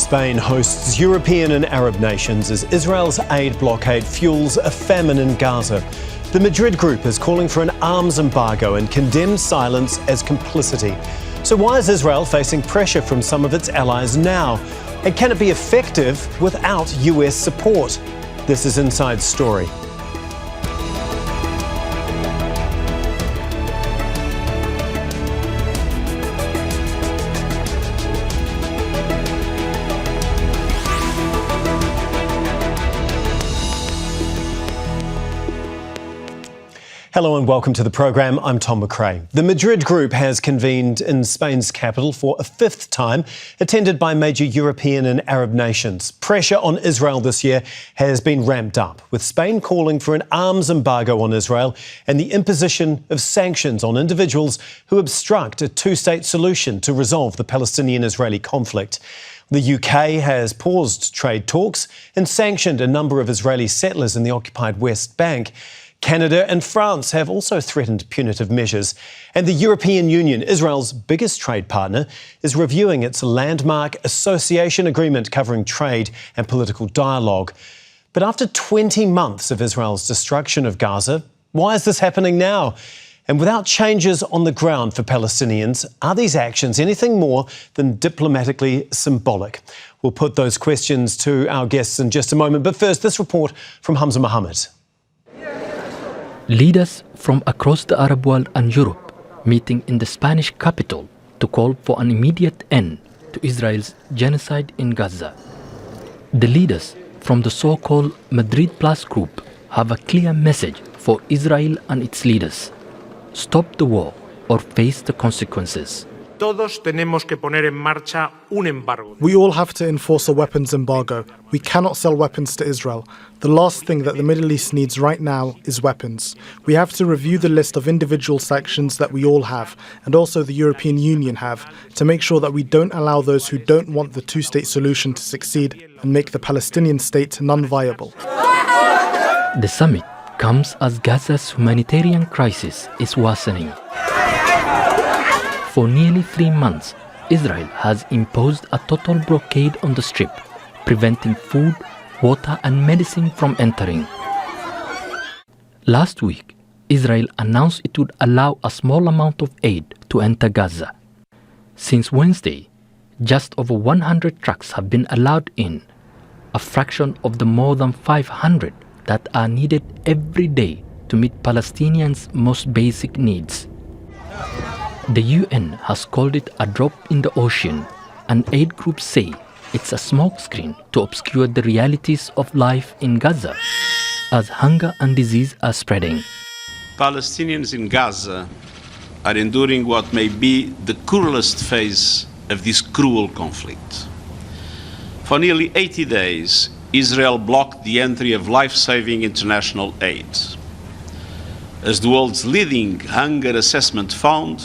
Spain hosts European and Arab nations as Israel's aid blockade fuels a famine in Gaza. The Madrid Group is calling for an arms embargo and condemns silence as complicity. So why is Israel facing pressure from some of its allies now? And can it be effective without US support? This is Inside Story. Hello and welcome to the program. I'm Tom McRae. The Madrid Group has convened in Spain's capital for a fifth time, attended by major European and Arab nations. Pressure on Israel this year has been ramped up, with Spain calling for an arms embargo on Israel and the imposition of sanctions on individuals who obstruct a two-state solution to resolve the Palestinian-Israeli conflict. The UK has paused trade talks and sanctioned a number of Israeli settlers in the occupied West Bank. Canada and France have also threatened punitive measures. And the European Union, Israel's biggest trade partner, is reviewing its landmark association agreement covering trade and political dialogue. But after 20 months of Israel's destruction of Gaza, why is this happening now? And without changes on the ground for Palestinians, are these actions anything more than diplomatically symbolic? We'll put those questions to our guests in just a moment. But first, this report from Hamza Mohammed. Leaders from across the Arab world and Europe meeting in the Spanish capital to call for an immediate end to Israel's genocide in Gaza. The leaders from the so-called Madrid Group have a clear message for Israel and its leaders. Stop the war or face the consequences. Todos tenemos que poner en marcha un embargo. We all have to enforce a weapons embargo. We cannot sell weapons to Israel. The last thing that the Middle East needs right now is weapons. We have to review the list of individual sanctions that we all have, and also the European Union have, to make sure that we don't allow those who don't want the two-state solution to succeed and make the Palestinian state non-viable. The summit comes as Gaza's humanitarian crisis is worsening. For nearly 3 months, Israel has imposed a total blockade on the Strip, preventing food, water and medicine from entering. Last week, Israel announced it would allow a small amount of aid to enter Gaza. Since Wednesday, just over 100 trucks have been allowed in, a fraction of the more than 500 that are needed every day to meet Palestinians' most basic needs. The UN has called it a drop in the ocean, and aid groups say it's a smokescreen to obscure the realities of life in Gaza as hunger and disease are spreading. Palestinians in Gaza are enduring what may be the cruelest phase of this cruel conflict. For nearly 80 days, Israel blocked the entry of life-saving international aid. As the world's leading hunger assessment found,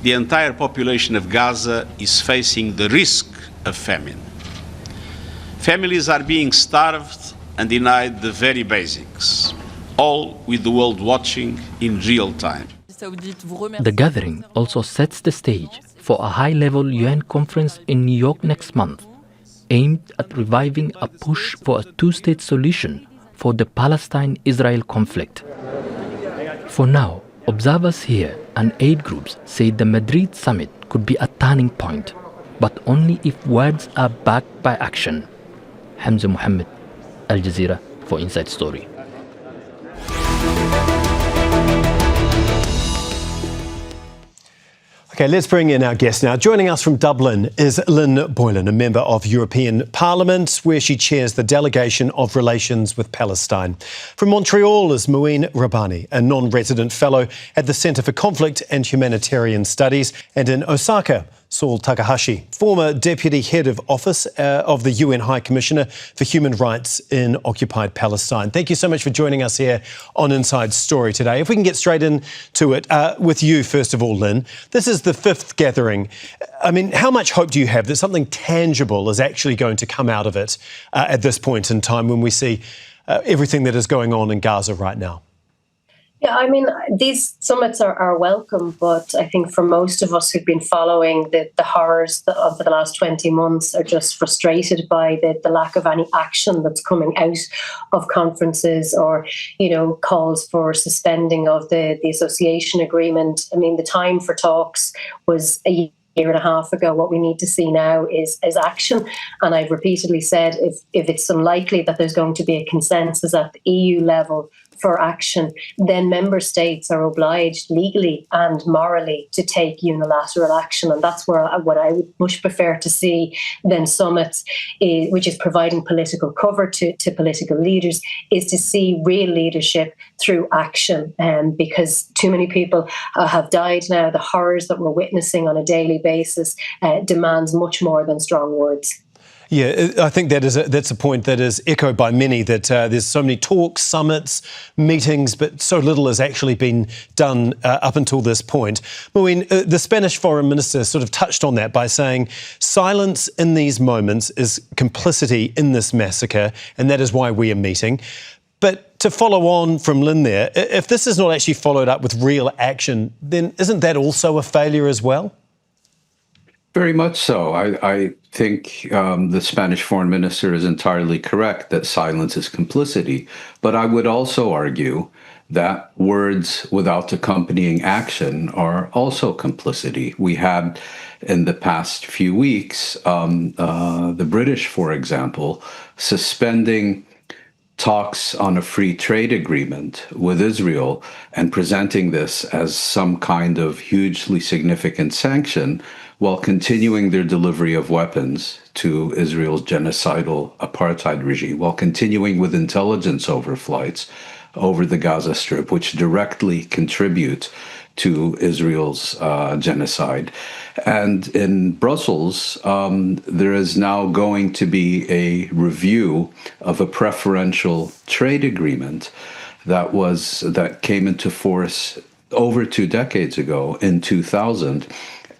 the entire population of Gaza is facing the risk of famine. Families are being starved and denied the very basics, all with the world watching in real time. The gathering also sets the stage for a high-level UN conference in New York next month, aimed at reviving a push for a two-state solution for the Palestine-Israel conflict. For now, observers here and aid groups say the Madrid summit could be a turning point, but only if words are backed by action. Hamza Mohammed, Al Jazeera for Inside Story. Okay, let's bring in our guest now. Joining us from Dublin is Lynn Boylan, a member of European Parliament, where she chairs the Delegation of Relations with Palestine. From Montreal is Muin Rabbani, a non-resident fellow at the Centre for Conflict and Humanitarian Studies. And in Osaka, Saul Takahashi, former Deputy Head of Office of the UN High Commissioner for Human Rights in occupied Palestine. Thank you so much for joining us here on Inside Story today. If we can get straight into it with you, first of all, Lynn. This is the fifth gathering. I mean, how much hope do you have that something tangible is actually going to come out of it at this point in time when we see everything that is going on in Gaza right now? Yeah, I mean, these summits are welcome, but I think for most of us who've been following the horrors of the last 20 months are just frustrated by the lack of any action that's coming out of conferences or, calls for suspending of the association agreement. I mean, the time for talks was a year and a half ago. What we need to see now is action. And I've repeatedly said if it's unlikely that there's going to be a consensus at the EU level for action, then member states are obliged legally and morally to take unilateral action. And that's what I would much prefer to see than summits, which is providing political cover to political leaders, is to see real leadership through action. Because too many people have died now. The horrors that we're witnessing on a daily basis demands much more than strong words. Yeah, I think that's a point that is echoed by many, that there's so many talks, summits, meetings, but so little has actually been done up until this point. Moeen, the Spanish foreign minister sort of touched on that by saying silence in these moments is complicity in this massacre, and that is why we are meeting. But to follow on from Lynn there, if this is not actually followed up with real action, then isn't that also a failure as well? Very much so. I think the Spanish foreign minister is entirely correct that silence is complicity. But I would also argue that words without accompanying action are also complicity. We had in the past few weeks, the British, for example, suspending talks on a free trade agreement with Israel and presenting this as some kind of hugely significant sanction, while continuing their delivery of weapons to Israel's genocidal apartheid regime, while continuing with intelligence overflights over the Gaza Strip, which directly contribute to Israel's genocide. And in Brussels, there is now going to be a review of a preferential trade agreement that came into force over 2 decades ago in 2000,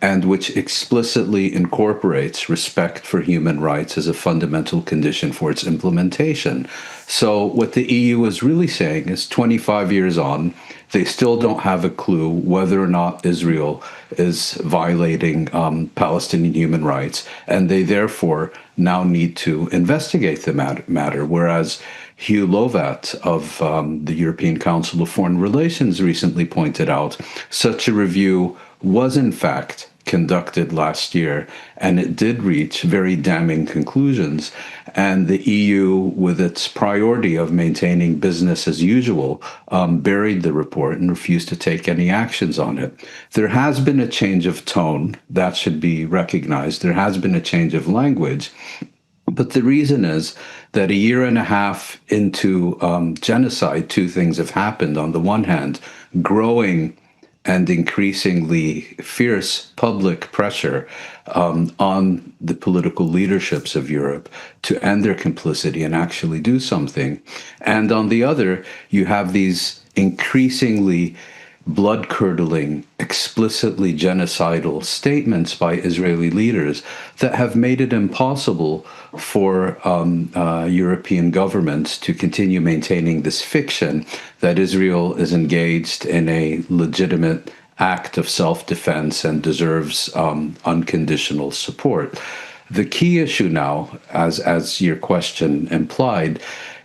and which explicitly incorporates respect for human rights as a fundamental condition for its implementation. So what the EU is really saying is 25 years on, they still don't have a clue whether or not Israel is violating Palestinian human rights, and they therefore now need to investigate the matter, whereas Hugh Lovat of the European Council of Foreign Relations recently pointed out such a review was in fact conducted last year, and it did reach very damning conclusions. And the EU, with its priority of maintaining business as usual, buried the report and refused to take any actions on it. There has been a change of tone that should be recognized. There has been a change of language. But the reason is that a year and a half into genocide, two things have happened. On the one hand, growing and increasingly fierce public pressure on the political leaderships of Europe to end their complicity and actually do something. And on the other, you have these increasingly blood-curdling, explicitly genocidal statements by Israeli leaders that have made it impossible for European governments to continue maintaining this fiction that Israel is engaged in a legitimate act of self-defense and deserves unconditional support. The key issue now, as your question implied,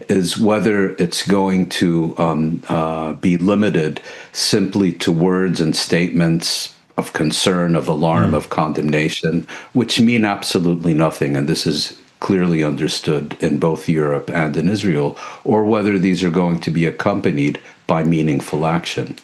is whether it's going to be limited simply to words and statements of concern, of alarm, of condemnation, which mean absolutely nothing. And this is clearly understood in both Europe and in Israel, or whether these are going to be accompanied by meaningful action.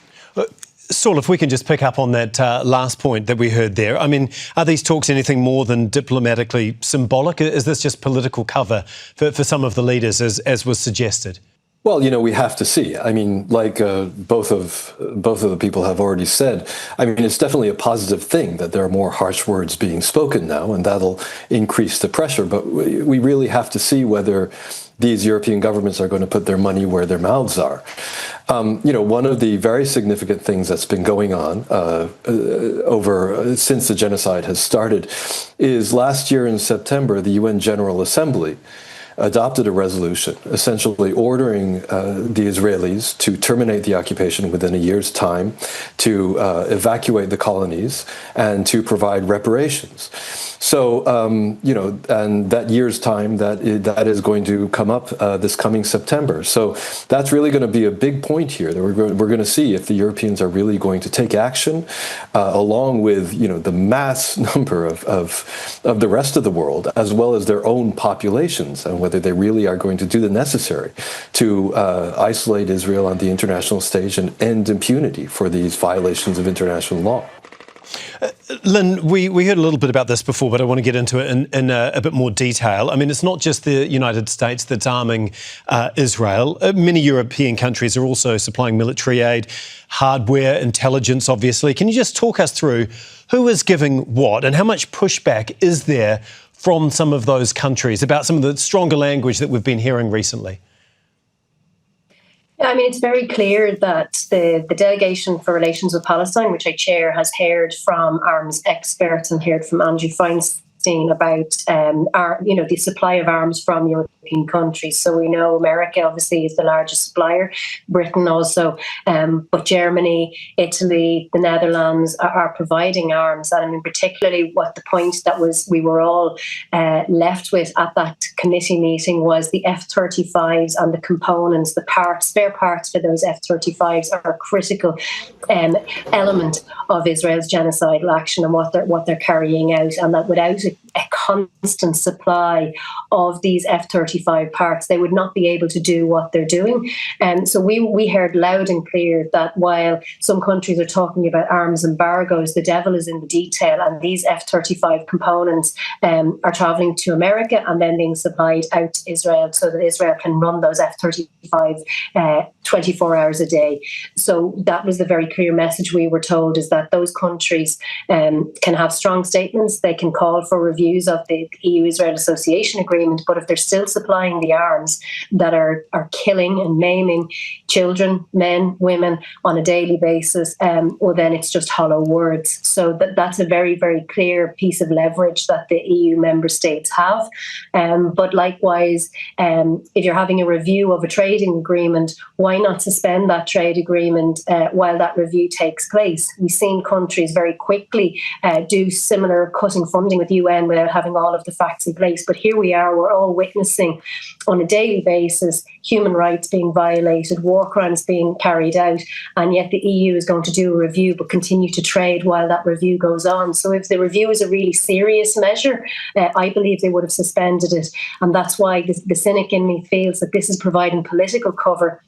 Saul, if we can just pick up on that last point that we heard there. I mean, are these talks anything more than diplomatically symbolic? Is this just political cover for some of the leaders, as was suggested? Well, we have to see. I mean, like both of the people have already said, I mean, it's definitely a positive thing that there are more harsh words being spoken now, and that'll increase the pressure. But we really have to see whether these European governments are going to put their money where their mouths are. One of the very significant things that's been going on since the genocide has started is last year in September, the UN General Assembly adopted a resolution essentially ordering the Israelis to terminate the occupation within a year's time, to evacuate the colonies, and to provide reparations. So, and that year's time, that is going to come up this coming September. So that's really going to be a big point here, that we're going to see if the Europeans are really going to take action, along with, the mass number of the rest of the world, as well as their own populations, and whether they really are going to do the necessary to isolate Israel on the international stage and end impunity for these violations of international law. Lynn, we heard a little bit about this before, but I want to get into it in a bit more detail. I mean, it's not just the United States that's arming Israel. Many European countries are also supplying military aid, hardware, intelligence, obviously. Can you just talk us through who is giving what and how much pushback is there from some of those countries about some of the stronger language that we've been hearing recently? I mean, it's very clear that the Delegation for Relations with Palestine, which I chair, has heard from arms experts and heard from Andrew Feinstein about the supply of arms from European countries. So we know America obviously is the largest supplier, Britain also, but Germany, Italy, the Netherlands are providing arms. And I mean, particularly what the point that we were all left with at that committee meeting was the F-35s and the components, the spare parts for those F-35s are a critical element of Israel's genocidal action and what they're carrying out, and that without a constant supply of these F-35 parts, they would not be able to do what they're doing. And so we heard loud and clear that while some countries are talking about arms embargoes, the devil is in the detail, and these F-35 components are travelling to America and then being supplied out to Israel so that Israel can run those F-35 24 hours a day. So that was the very clear message we were told, is that those countries can have strong statements, they can call for reviews of the EU-Israel Association Agreement, but if they're still supplying the arms that are killing and maiming children, men, women on a daily basis, well, then it's just hollow words. So that's a very, very clear piece of leverage that the EU member states have. But likewise, if you're having a review of a trading agreement, why not suspend that trade agreement while that review takes place? We've seen countries very quickly do similar cutting funding with the UN without having all of the facts in place. But here we are, we're all witnessing on a daily basis human rights being violated, war crimes being carried out, and yet the EU is going to do a review but continue to trade while that review goes on. So if the review is a really serious measure, I believe they would have suspended it. And that's why the cynic in me feels that this is providing political cover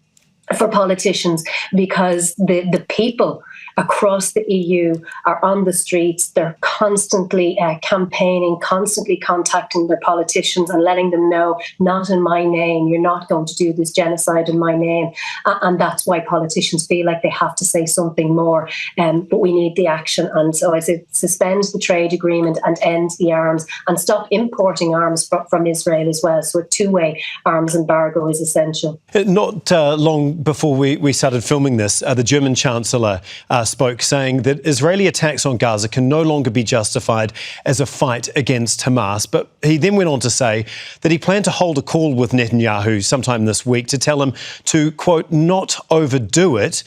for politicians, because the people across the EU are on the streets. They're constantly campaigning, constantly contacting their politicians and letting them know, not in my name, you're not going to do this genocide in my name. And that's why politicians feel like they have to say something more. But we need the action. And so I said, suspend the trade agreement and end the arms and stop importing arms from Israel as well. So a two-way arms embargo is essential. Not long before we started filming this, the German Chancellor spoke, saying that Israeli attacks on Gaza can no longer be justified as a fight against Hamas. But he then went on to say that he planned to hold a call with Netanyahu sometime this week to tell him to, quote, not overdo it.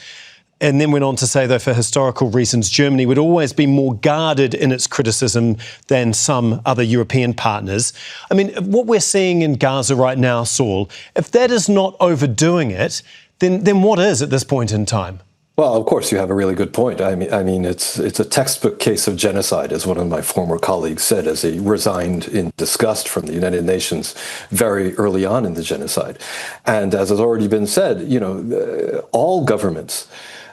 And then went on to say, though, for historical reasons, Germany would always be more guarded in its criticism than some other European partners. I mean, what we're seeing in Gaza right now, Saul, if that is not overdoing it, then what is at this point in time? Well, of course, you have a really good point. I mean, it's a textbook case of genocide, as one of my former colleagues said, as he resigned in disgust from the United Nations very early on in the genocide. And as has already been said, all governments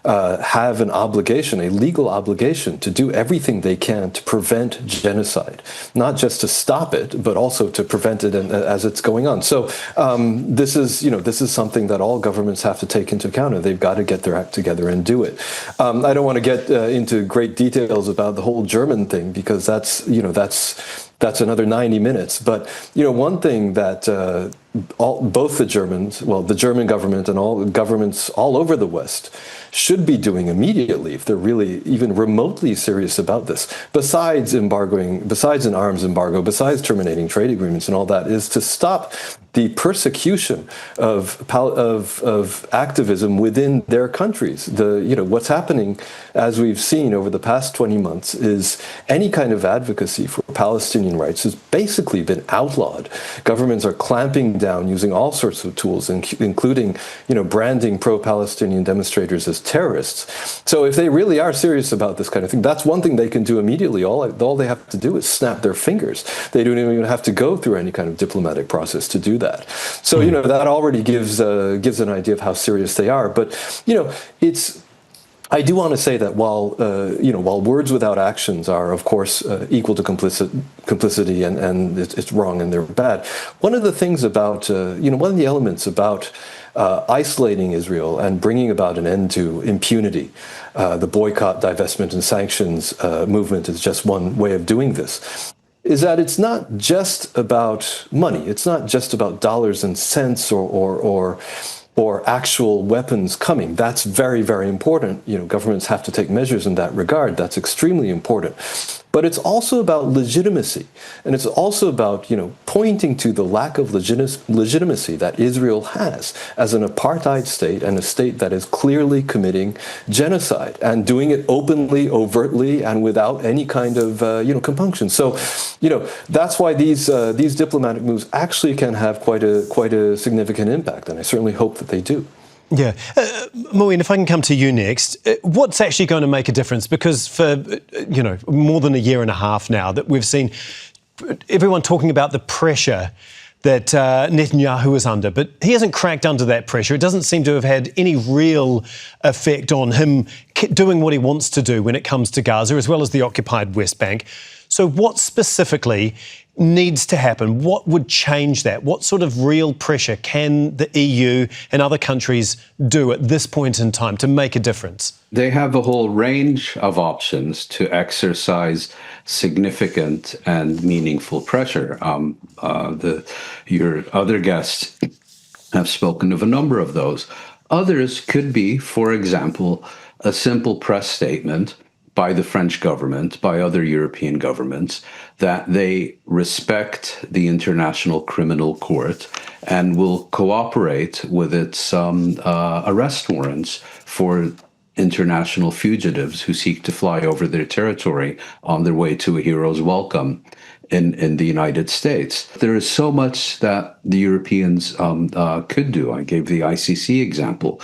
have an obligation, a legal obligation, to do everything they can to prevent genocide, not just to stop it, but also to prevent it as it's going on. So this is something that all governments have to take into account, and they've got to get their act together and do it. I don't want to get into great details about the whole German thing, because that's another 90 minutes. But one thing that both the German government and all governments all over the West should be doing immediately, if they're really even remotely serious about this, besides an arms embargo, besides terminating trade agreements and all that, is to stop the persecution of activism within their countries. What's happening, as we've seen over the past 20 months, is any kind of advocacy for Palestinian rights has basically been outlawed. Governments are clamping down using all sorts of tools, including, branding pro-Palestinian demonstrators as terrorists. So if they really are serious about this kind of thing, that's one thing they can do immediately. All they have to do is snap their fingers. They don't even have to go through any kind of diplomatic process to do that. So, that already gives an idea of how serious they are. But, I do want to say that while words without actions are, of course, equal to complicity and it's wrong and they're bad, one of the things about, one of the elements about isolating Israel and bringing about an end to impunity, the boycott, divestment, and sanctions movement is just one way of doing this, is that it's not just about money. It's not just about dollars and cents or actual weapons coming. That's very, very important. Governments have to take measures in that regard. That's extremely important. But it's also about legitimacy. And it's also about, pointing to the lack of legitimacy that Israel has as an apartheid state and a state that is clearly committing genocide and doing it openly, overtly, and without any kind of, compunction. So, that's why these diplomatic moves actually can have quite a significant impact. And I certainly hope that they do. Yeah. Maureen, if I can come to you next, what's actually going to make a difference? Because for, more than a year and a half now that we've seen everyone talking about the pressure that Netanyahu is under, but he hasn't cracked under that pressure. It doesn't seem to have had any real effect on him doing what he wants to do when it comes to Gaza, as well as the occupied West Bank. So what specifically needs to happen? What would change that? What sort of real pressure can the EU and other countries do at this point in time to make a difference? They have a whole range of options to exercise significant and meaningful pressure. Your other guests have spoken of a number of those. Others could be, for example, a simple press statement by the French government, by other European governments, that they respect the International Criminal Court and will cooperate with its arrest warrants for international fugitives who seek to fly over their territory on their way to a hero's welcome in the United States. There is so much that the Europeans could do. I gave the ICC example,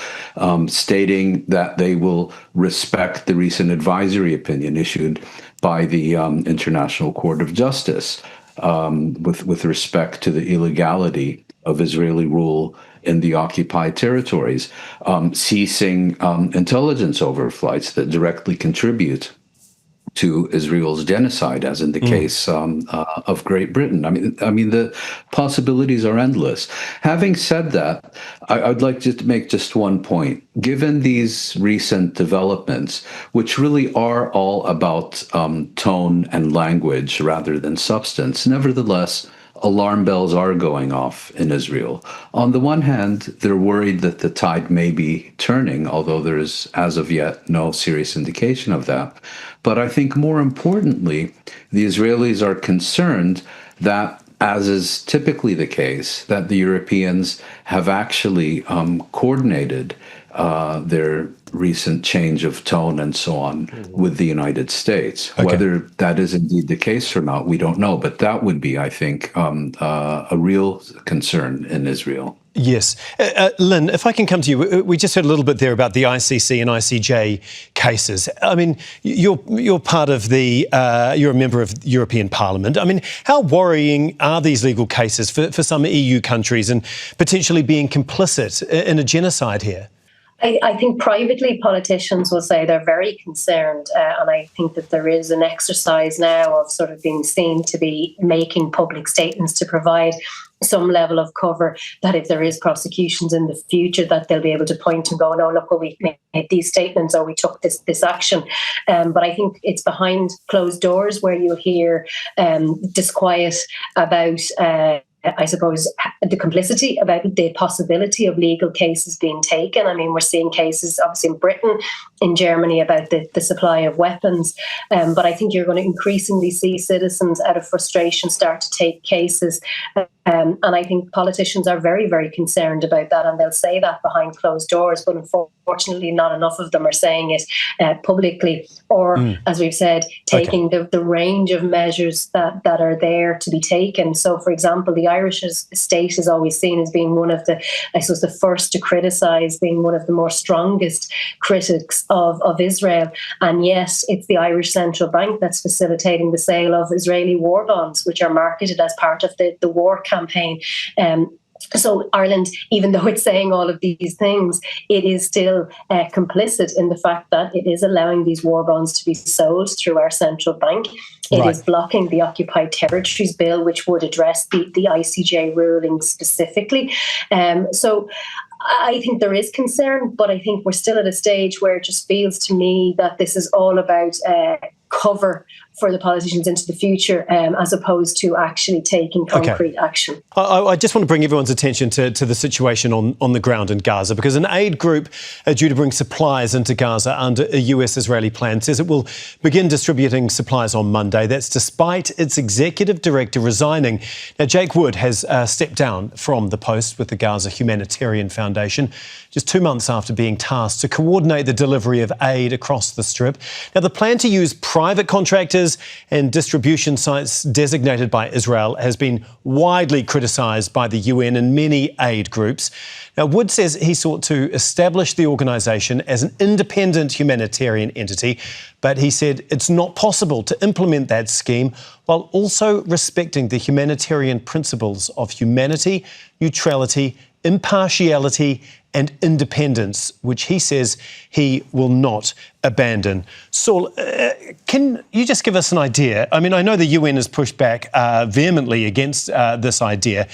stating that they will respect the recent advisory opinion issued by the International Court of Justice with respect to the illegality of Israeli rule in the occupied territories, ceasing intelligence overflights that directly contribute to Israel's genocide, as in the case of Great Britain. I mean, the possibilities are endless. Having said that, I'd like to make just one point. Given these recent developments, which really are all about tone and language rather than substance, nevertheless, alarm bells are going off in Israel. On the one hand, they're worried that the tide may be turning, although there is, as of yet, no serious indication of that. But I think more importantly, the Israelis are concerned that, as is typically the case, that the Europeans have actually coordinated their recent change of tone and so on with the United States. Okay. Whether that is indeed the case or not, we don't know. But that would be, I think, a real concern in Israel. Yes. Lynn, if I can come to you, we just heard a little bit there about the ICC and ICJ cases. I mean, you're part of you're a member of the European Parliament. I mean, how worrying are these legal cases for some EU countries and potentially being complicit in a genocide here? I think privately politicians will say they're very concerned, and I think that there is an exercise now of sort of being seen to be making public statements to provide some level of cover, that if there is prosecutions in the future, that they'll be able to point and go, no, look, well, we made these statements or we took this action. But I think it's behind closed doors where you'll hear disquiet about I suppose, the complicity, about the possibility of legal cases being taken. I mean, we're seeing cases, obviously, in Britain, in Germany, about the supply of weapons. But I think you're going to increasingly see citizens, out of frustration, start to take cases And I think politicians are very, very concerned about that, and they'll say that behind closed doors, but unfortunately not enough of them are saying it publicly, or, as we've said, taking the range of measures that are there to be taken. So, for example, the Irish state is always seen as being one of the, I suppose, the first to criticise, being one of the more strongest critics of Israel. And yet it's the Irish Central Bank that's facilitating the sale of Israeli war bonds, which are marketed as part of the war campaign. So Ireland, even though it's saying all of these things, it is still complicit in the fact that it is allowing these war bonds to be sold through our central bank. It is blocking the Occupied Territories Bill, which would address the ICJ ruling specifically. So I think there is concern, but I think we're still at a stage where it just feels to me that this is all about cover for the politicians into the future, as opposed to actually taking concrete action. I just want to bring everyone's attention to the situation on the ground in Gaza, because an aid group due to bring supplies into Gaza under a US-Israeli plan says it will begin distributing supplies on Monday. That's despite its executive director resigning. Now, Jake Wood has stepped down from the post with the Gaza Humanitarian Foundation just 2 months after being tasked to coordinate the delivery of aid across the Strip. Now, the plan to use private contractors and distribution sites designated by Israel has been widely criticised by the UN and many aid groups. Now, Wood says he sought to establish the organisation as an independent humanitarian entity, but he said it's not possible to implement that scheme while also respecting the humanitarian principles of humanity, neutrality, impartiality and independence, which he says he will not abandon. Saul, can you just give us an idea? I mean, I know the UN has pushed back vehemently against this idea.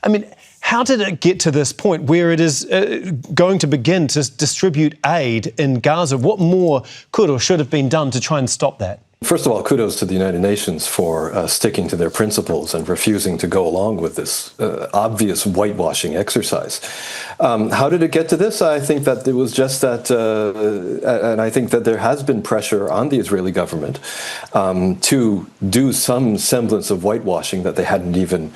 I mean, how did it get to this point where it is going to begin to distribute aid in Gaza? What more could or should have been done to try and stop that? First of all, kudos to the United Nations for sticking to their principles and refusing to go along with this obvious whitewashing exercise. How did it get to this? I think that it was just that, and I think that there has been pressure on the Israeli government to do some semblance of whitewashing that they hadn't even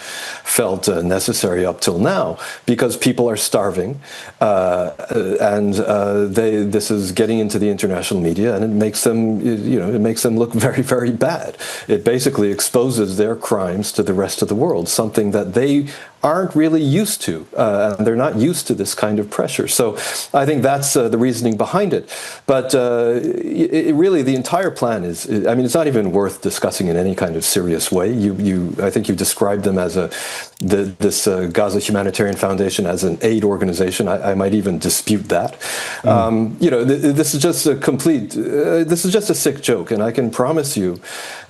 felt necessary up till now, because people are starving, and this is getting into the international media, and it makes them look very, very bad. It basically exposes their crimes to the rest of the world, something that they aren't really used to. They're not used to this kind of pressure. So I think that's the reasoning behind it. But really, the entire plan is, I mean, it's not even worth discussing in any kind of serious way. I think you described them as this Gaza Humanitarian Foundation as an aid organization. I might even dispute that. This is just a this is just a sick joke. And I can promise you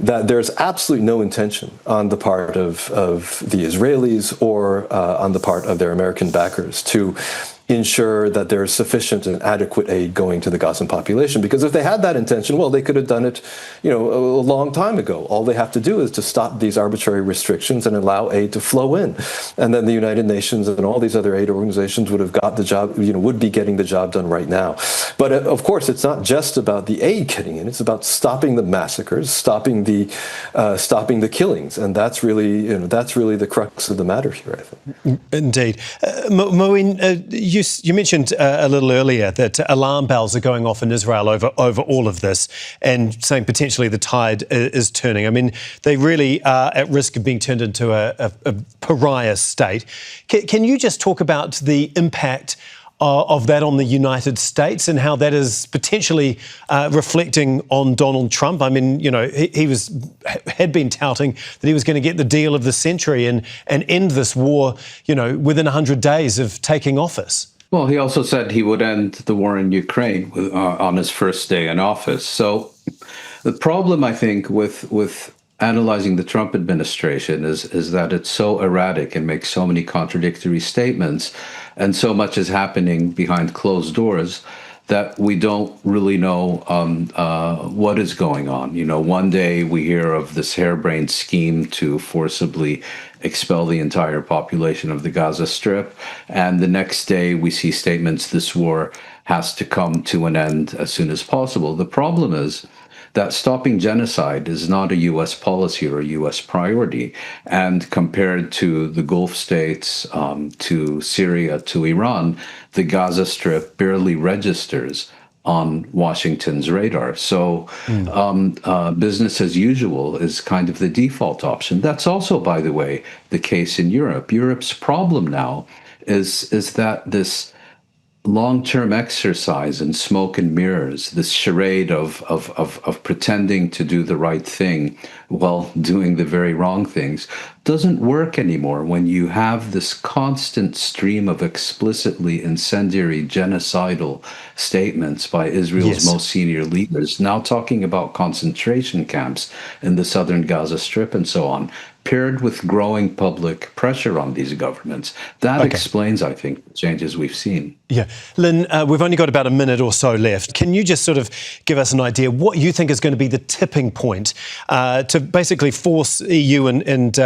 that there's absolutely no intention on the part of the Israelis or on the part of their American backers to ensure that there is sufficient and adequate aid going to the Gazan population. Because if they had that intention, well, they could have done it, a long time ago. All they have to do is to stop these arbitrary restrictions and allow aid to flow in. And then the United Nations and all these other aid organizations would have got the job, would be getting the job done right now. But of course, it's not just about the aid getting in. It's about stopping the massacres, stopping the killings. And that's really the crux of the matter here, I think. Indeed. Moeen, you mentioned a little earlier that alarm bells are going off in Israel over all of this, and saying potentially the tide is turning. I mean, they really are at risk of being turned into a pariah state. Can you just talk about the impact of that on the United States and how that is potentially reflecting on Donald Trump? I mean, he had been touting that he was going to get the deal of the century and end this war, within 100 days of taking office. Well, he also said he would end the war in Ukraine on his first day in office. So the problem, I think, with analyzing the Trump administration is that it's so erratic and makes so many contradictory statements, and so much is happening behind closed doors that we don't really know what is going on. One day we hear of this harebrained scheme to forcibly expel the entire population of the Gaza Strip, and the next day we see statements this war has to come to an end as soon as possible. The problem is that stopping genocide is not a U.S. policy or a U.S. priority. And compared to the Gulf states, to Syria, to Iran, the Gaza Strip barely registers on Washington's radar. So business as usual is kind of the default option. That's also, by the way, the case in Europe. Europe's problem now is that this long-term exercise in smoke and mirrors, this charade of pretending to do the right thing while doing the very wrong things, doesn't work anymore when you have this constant stream of explicitly incendiary, genocidal statements by Israel's most senior leaders, now talking about concentration camps in the southern Gaza Strip and so on, paired with growing public pressure on these governments. That explains, I think, the changes we've seen. Yeah. Lynn, we've only got about a minute or so left. Can you just sort of give us an idea what you think is going to be the tipping point to basically force EU and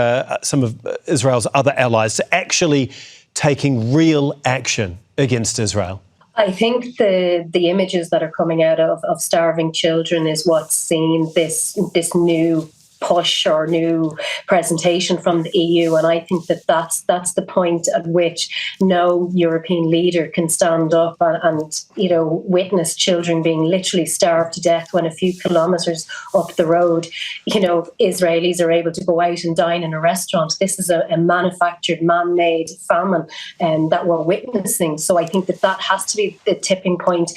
some of Israel's other allies to actually taking real action against Israel? I think the images that are coming out of starving children is what's seen this new push or new presentation from the EU, and I think that's the point at which no European leader can stand up and witness children being literally starved to death when a few kilometres up the road, Israelis are able to go out and dine in a restaurant. This is a manufactured, man-made famine that we're witnessing. So I think that has to be the tipping point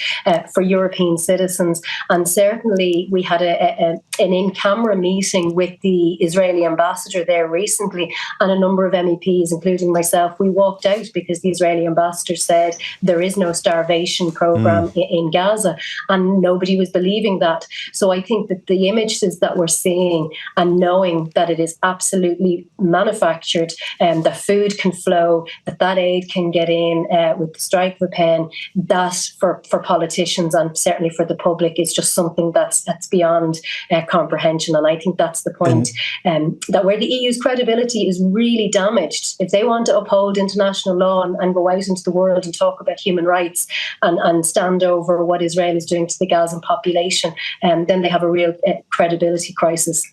for European citizens. And certainly we had an in-camera meeting with the Israeli ambassador there recently, and a number of MEPs, including myself, we walked out because the Israeli ambassador said there is no starvation program in Gaza, and nobody was believing that. So I think that the images that we're seeing, and knowing that it is absolutely manufactured, that food can flow, that aid can get in with the strike of a pen, that for politicians and certainly for the public is just something that's beyond comprehension. And I think that's the point, that where the EU's credibility is really damaged, if they want to uphold international law and go out into the world and talk about human rights and stand over what Israel is doing to the Gazan population, then they have a real credibility crisis.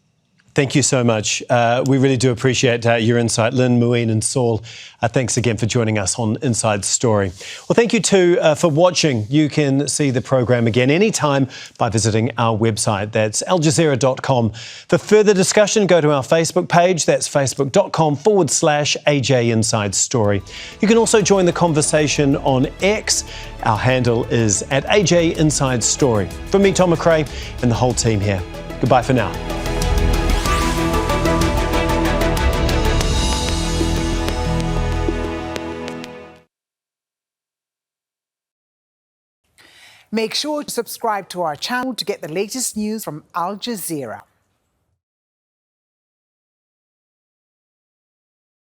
Thank you so much. We really do appreciate your insight. Lynn, Muin and Saul, thanks again for joining us on Inside Story. Well, thank you too for watching. You can see the programme again anytime by visiting our website. That's aljazeera.com. For further discussion, go to our Facebook page. That's facebook.com/AJ Inside Story. You can also join the conversation on X. Our handle is @AJ Inside Story. From me, Tom McRae, and the whole team here. Goodbye for now. Make sure to subscribe to our channel to get the latest news from Al Jazeera.